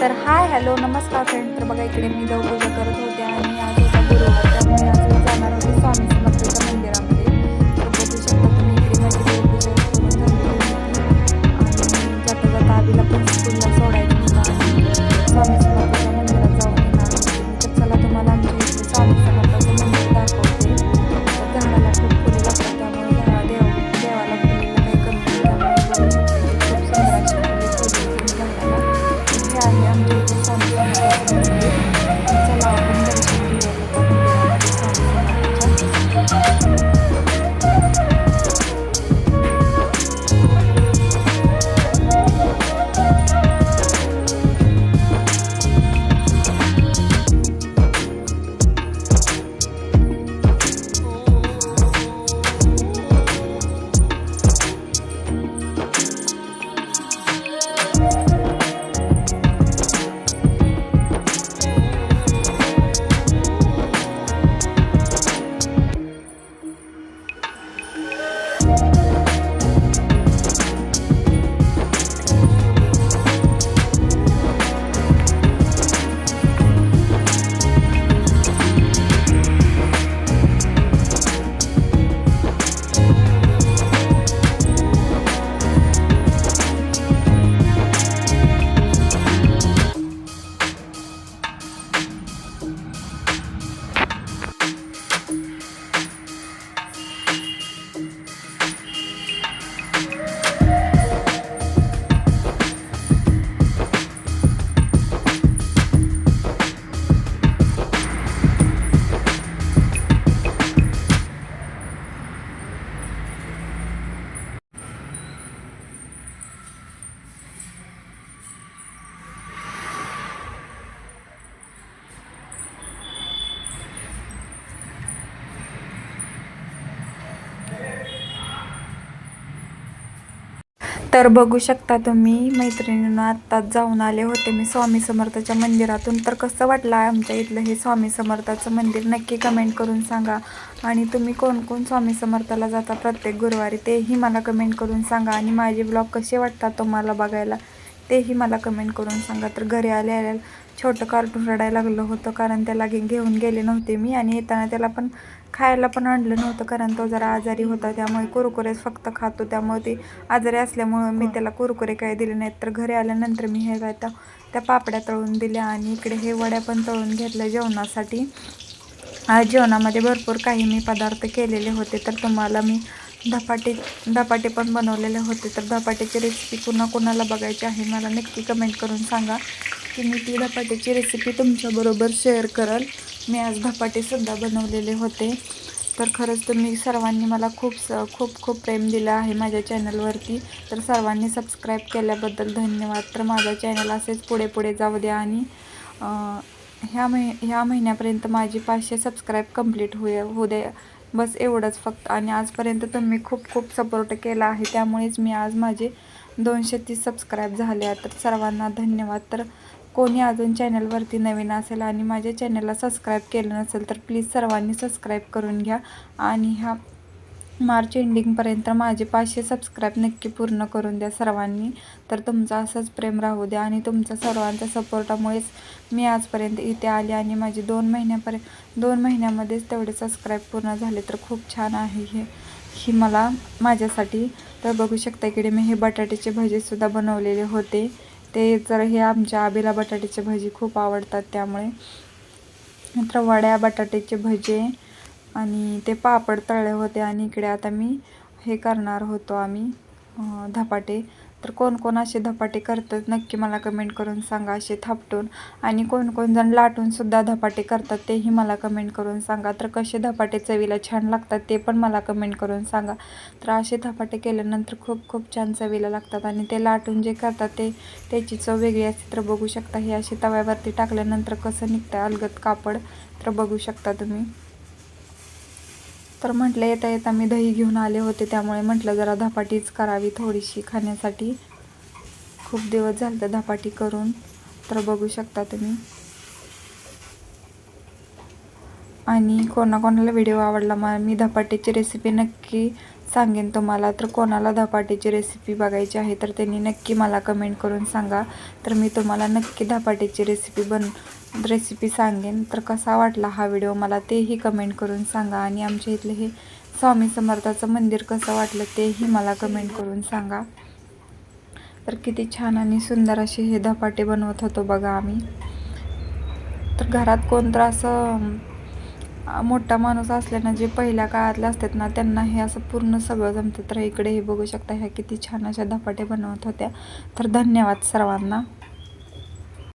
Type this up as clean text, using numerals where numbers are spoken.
तर hi hello नमस्कार friend. तर बघा इकडे मी देवपूजा करत होते आणि आज होता गुरुवार, त्यामुळे आज मी जाणार होते स्वामी समर्थाच्या मंदिरामध्ये. तर बघू शकता तुम्ही इकडे माझी देवपूजा करून झालेली होती आणि जाता जाता आबीला पण स्कूलला सोडायचं होतं आणि स्वामी समर्थाच्या मंदिरात जाऊन येणार होते मी. तर चला तुम्हाला आमच्या इकडे स्वामी समर्थाचं मंदिर दाखवते. तर झाडाला खूप फुले लागतात, त्यामुळे देवाला फुलेला काही कमी नाही. त्यामुळे बघू शकता इथे खूप सुंदर अशी फुले ठेवली झाडाला. तर हे आहे आमच्या इथे स्वामी समर्थाचं मंदिर. तर चला आपण दर्शन घेऊया त्या मंदिरामध्ये स्वामी समर्थाच्या. तर बघू शकता तुम्ही मैत्रिणींना आत्ताच जाऊन आले होते मी स्वामी समर्थाच्या मंदिरातून. तर कसं वाटलं आमच्या इथलं हे स्वामी समर्थाचं मंदिर नक्की कमेंट करून सांगा. आणि तुम्ही कोण कोण स्वामी समर्थाला जाता प्रत्येक गुरुवारी तेही मला कमेंट करून सांगा. आणि माझे ब्लॉग कसे वाटतात तुम्हाला बघायला तेही मला कमेंट करून सांगा. तर घरी आल्या छोटं कार्टून रडायला लागलं होतं, कारण त्याला घेऊन गेले नव्हते मी आणि येताना त्याला पण खायला पण आणलं नव्हतं, कारण तो जरा आजारी होता. त्यामुळे कुरकुरेच फक्त खातो, त्यामुळे ते आजारी असल्यामुळं मी त्याला कुरकुरे काय दिले नाहीत. तर घरी आल्यानंतर मी हे त्या पापड्या तळून दिल्या आणि इकडे हे वड्या पण तळून घेतल्या जेवणासाठी. आज जेवणामध्ये भरपूर काही मी पदार्थ केलेले होते. तर तुम्हाला मी धपाटे पण बनवलेले होते. तर धपाट्याची रेसिपी पुन्हा कोणाला बघायची आहे मला नक्की कमेंट करून सांगा की मी ती धपाट्याची रेसिपी तुमच्याबरोबर शेअर करल. मी आज धपाटेसुद्धा बनवलेले होते. तर खरंच तुम्ही सर्वांनी मला खूप खूप खूप प्रेम दिलं आहे माझ्या चॅनलवरती. तर सर्वांनी सबस्क्राईब केल्याबद्दल धन्यवाद. तर माझा चॅनल असेच पुढे पुढे जाऊ द्या आणि ह्या महिन्यापर्यंत माझी 500 सबस्क्राईब कंप्लीट होऊ द्या, बस एवढंच फक्त. आणि आजपर्यंत तुम्ही खूप खूप सपोर्ट केला आहे, त्यामुळेच मी आज माझे 230 सबस्क्राईब झाले. तर सर्वांना धन्यवाद. तर कोणी अजून चॅनलवरती नवीन असेल आणि माझ्या चॅनलला सबस्क्राईब केलं नसेल तर प्लीज सर्वांनी सबस्क्राईब करून घ्या. आणि ह्या मार्च एंडिंगपर्यंत माझे 500 सबस्क्राईब नक्की पूर्ण करून द्या सर्वांनी. तर तुमचं असंच प्रेम राहू द्या आणि तुमच्या सर्वांच्या सपोर्टामुळेच मी आजपर्यंत इथे आले आणि माझे 2 महिन्यामध्येच तेवढे सबस्क्राईब पूर्ण झाले. तर खूप छान आहे ही मला माझ्यासाठी. तर बघू शकता इकडे मी हे बटाट्याचे भजीसुद्धा बनवलेले होते. ते जर हे आमच्या आबीला बटाट्याचे भजी खूप आवडतात, त्यामुळे नंतर वड्या बटाट्याचे भजे आणि ते पापड तळले होते. आणि इकडे आता मी हे करणार होतो आम्ही धपाटे. तर कोण कोण असे धपाटे करतात नक्की मला कमेंट करून सांगा, असे थापटून. आणि कोण जण लाटूनसुद्धा धपाटे करतात तेही मला कमेंट करून सांगा. तर कसे धपाटे चवीला छान लागतात ते पण मला कमेंट करून सांगा. तर असे धपाटे केल्यानंतर खूप खूप छान चवीला लागतात. आणि ते लाटून जे करतात त्याची चव वेगळी असते. तर बघू शकता हे असे तव्यावरती टाकल्यानंतर कसं निघतं अलगद कापड. तर बघू शकता तुम्ही. तर म्हटलं येता येता मी दही घेऊन आले होते, त्यामुळे म्हटलं जरा धपाटीच करावी थोडीशी खाण्यासाठी. खूप दिवस झाले तर धपाटी करून. तर बघू शकता तुम्ही. आणि कोणाकोणाला व्हिडिओ आवडला मी धपाट्याची रेसिपी नक्की सांगेन तुम्हाला. तर कोणाला धपाट्याची रेसिपी बघायची आहे तर त्यांनी नक्की मला कमेंट करून सांगा. तर मी तुम्हाला नक्की धपाट्याची रेसिपी सांगेन. तर कसा वाटला हा व्हिडिओ मला तेही कमेंट करून सांगा. आणि आमच्या इथले हे स्वामी समर्थाचं मंदिर कसं वाटलं तेही मला कमेंट करून सांगा. तर किती छान आणि सुंदर असे हे धपाटे बनवत होतो बघा आम्ही. तर घरात कोणतं असं मोठा माणूस असल्यानं जे पहिल्या काळातले असतात ना त्यांना हे असं पूर्ण सगळं जमतं. तर इकडे हे बघू शकता ह्या किती छान अशा धपाटे बनवत होत्या. तर धन्यवाद सर्वांना.